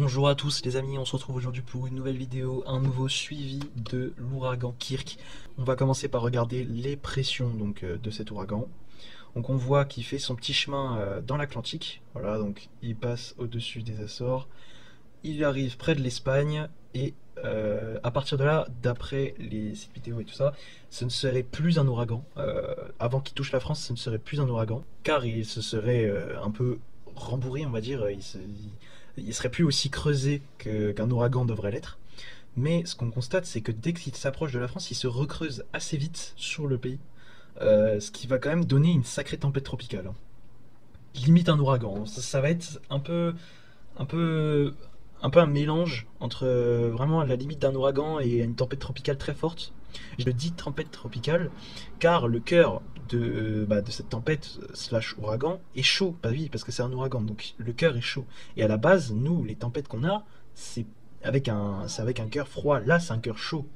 Bonjour à tous les amis, on se retrouve aujourd'hui pour une nouvelle vidéo, un nouveau suivi de l'ouragan Kirk. On va commencer par regarder les pressions de cet ouragan. Donc on voit qu'il fait son petit chemin dans l'Atlantique. Voilà, donc il passe au-dessus des Açores, il arrive près de l'Espagne et à partir de là, d'après cette vidéo et tout ça, ce ne serait plus un ouragan. Avant qu'il touche la France, ce ne serait plus un ouragan, car il se serait un peu rembourré, on va dire. Il serait plus aussi creusé qu'un ouragan devrait l'être. Mais ce qu'on constate, c'est que dès qu'il s'approche de la France, il se recreuse assez vite sur le pays. Ce qui va quand même donner une sacrée tempête tropicale, hein. Limite un ouragan. Ça va être un peu, un mélange entre vraiment la limite d'un ouragan et une tempête tropicale très forte. Je dis tempête tropicale car le cœur de cette tempête slash ouragan est chaud. Bah oui, parce que c'est un ouragan, donc le cœur est chaud. Et à la base, nous, les tempêtes qu'on a, c'est avec un cœur froid. Là, c'est un cœur chaud.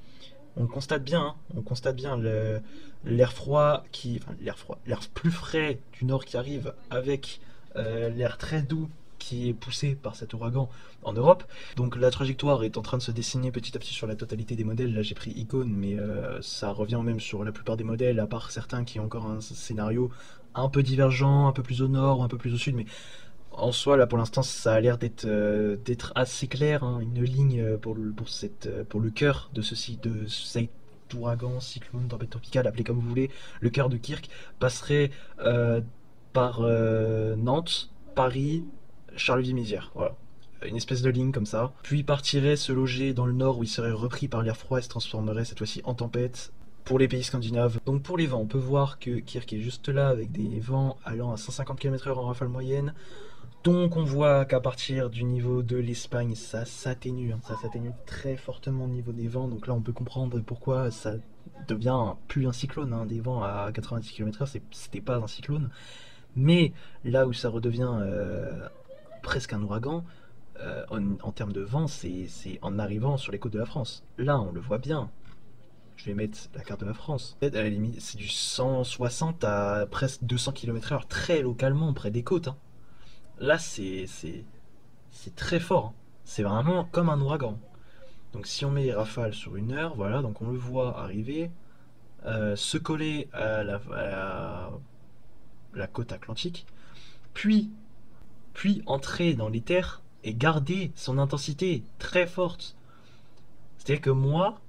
On constate bien, hein, on constate bien l'air froid l'air plus frais du nord qui arrive avec l'air très doux qui est poussé par cet ouragan en Europe. Donc la trajectoire est en train de se dessiner petit à petit sur la totalité des modèles. Là j'ai pris Icône, mais ça revient même sur la plupart des modèles, à part certains qui ont encore un scénario un peu divergent, un peu plus au nord ou un peu plus au sud, mais en soi, là pour l'instant, ça a l'air d'être assez clair, hein. Une ligne pour le cœur de cet ouragan, cyclone, tempête tropicale, appelez comme vous voulez, le cœur de Kirk, passerait par Nantes, Paris, Charleville-Mézières. Voilà. Une espèce de ligne comme ça. Puis partirait se loger dans le nord où il serait repris par l'air froid et se transformerait cette fois-ci en tempête pour les pays scandinaves. Donc pour les vents, on peut voir que Kirk est juste là avec des vents allant à 150 km/h en rafale moyenne. Donc on voit qu'à partir du niveau de l'Espagne, ça s'atténue, hein, ça s'atténue très fortement au niveau des vents. Donc là on peut comprendre pourquoi ça devient plus un cyclone, hein. Des vents à 90 km/h, c'était pas un cyclone. Mais là où ça redevient presque un ouragan, en termes de vent, c'est en arrivant sur les côtes de la France. Là on le voit bien. Je vais mettre la carte de la France. À la limite, c'est du 160 à presque 200 km/h, très localement, près des côtes, hein. Là, c'est très fort, hein. C'est vraiment comme un ouragan. Donc si on met rafale sur 1 heure, voilà, donc on le voit arriver, se coller à la côte atlantique, puis entrer dans les terres et garder son intensité très forte. C'est-à-dire que moi,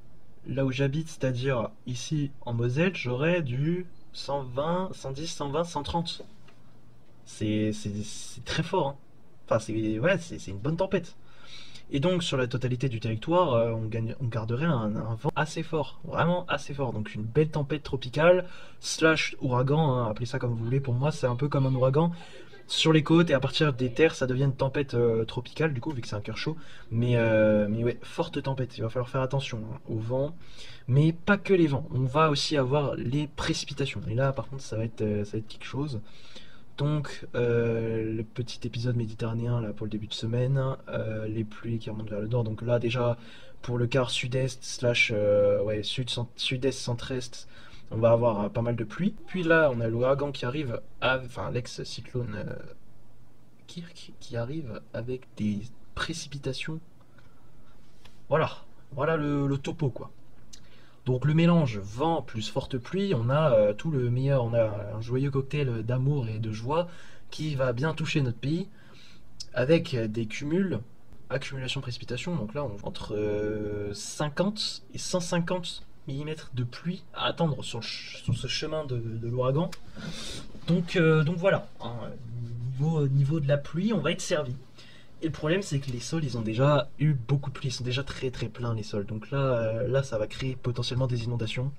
là où j'habite, c'est-à-dire ici en Moselle, j'aurais du 120, 110, 120, 130. C'est très fort, hein. Enfin, c'est une bonne tempête. Et donc, sur la totalité du territoire, on garderait un vent assez fort, vraiment assez fort. Donc, une belle tempête tropicale, slash ouragan, hein, appelez ça comme vous voulez. Pour moi, c'est un peu comme un ouragan sur les côtes, et à partir des terres, ça devient une tempête tropicale, du coup, vu que c'est un cœur chaud. Mais ouais, forte tempête. Il va falloir faire attention, hein, au vent. Mais pas que les vents. On va aussi avoir les précipitations. Et là, par contre, ça va être quelque chose. Donc le petit épisode méditerranéen là pour le début de semaine, les pluies qui remontent vers le nord. Donc là déjà pour le quart sud-est slash sud-est centre-est, on va avoir pas mal de pluie. Puis là on a l'ouragan qui arrive, enfin l'ex-cyclone Kirk qui arrive avec des précipitations. Voilà le topo quoi. Donc le mélange vent plus forte pluie, on a tout le meilleur, on a un joyeux cocktail d'amour et de joie qui va bien toucher notre pays avec des accumulation précipitation, donc là on entre 50 et 150 mm de pluie à attendre sur ce chemin de l'ouragan. Donc voilà, hein, niveau de la pluie, on va être servi. Et le problème, c'est que les sols, ils ont déjà eu beaucoup de pluie, ils sont déjà très très pleins les sols. Donc là, ça va créer potentiellement des inondations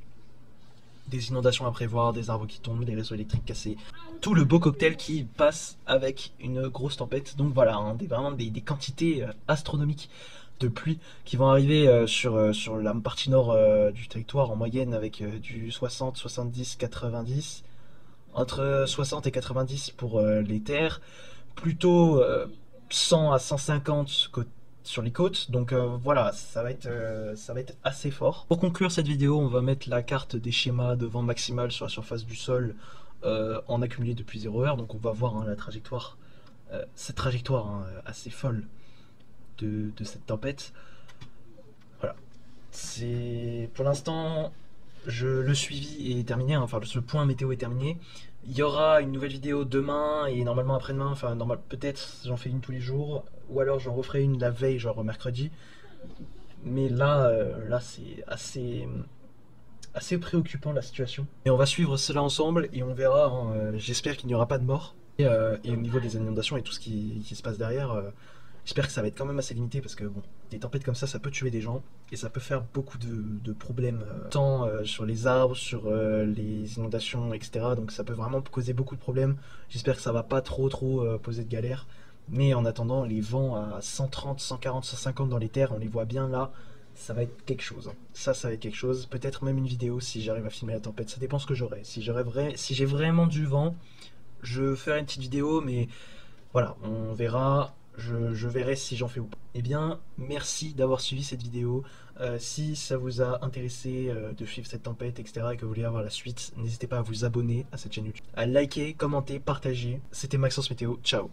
à prévoir, des arbres qui tombent, des réseaux électriques cassés. Tout le beau cocktail qui passe avec une grosse tempête. Donc voilà, hein, vraiment des quantités astronomiques de pluie qui vont arriver sur la partie nord du territoire en moyenne avec du 60, 70, 90. Entre 60 et 90 pour les terres. Plutôt 100 à 150 sur les côtes, donc voilà, ça va être assez fort. Pour conclure cette vidéo, on va mettre la carte des schémas de vent maximal sur la surface du sol en accumulé depuis 0 heure, donc on va voir, hein, la trajectoire, cette trajectoire, hein, assez folle de cette tempête. Voilà. C'est pour l'instant, le suivi est terminé, hein, enfin ce point météo est terminé. Il y aura une nouvelle vidéo demain et normalement après-demain, enfin peut-être j'en fais une tous les jours, ou alors j'en referai une la veille, genre mercredi. Mais là, là c'est assez préoccupant la situation. Et on va suivre cela ensemble et on verra, hein, j'espère qu'il n'y aura pas de mort. Et au niveau des inondations et tout ce qui se passe derrière, j'espère que ça va être quand même assez limité parce que bon, des tempêtes comme ça peut tuer des gens et ça peut faire beaucoup de problèmes, tant sur les arbres, sur les inondations, etc. Donc ça peut vraiment causer beaucoup de problèmes. J'espère que ça va pas trop poser de galère. Mais en attendant, les vents à 130, 140, 150 dans les terres, on les voit bien là, ça va être quelque chose. Ça va être quelque chose. Peut-être même une vidéo si j'arrive à filmer la tempête. Ça dépend ce que j'aurai. Si j'ai vraiment du vent, je ferai une petite vidéo, mais voilà, on verra. Je verrai si j'en fais ou pas. Eh bien, merci d'avoir suivi cette vidéo. Si ça vous a intéressé de suivre cette tempête, etc., et que vous voulez avoir la suite, n'hésitez pas à vous abonner à cette chaîne YouTube, à liker, commenter, partager. C'était Maxence Météo. Ciao.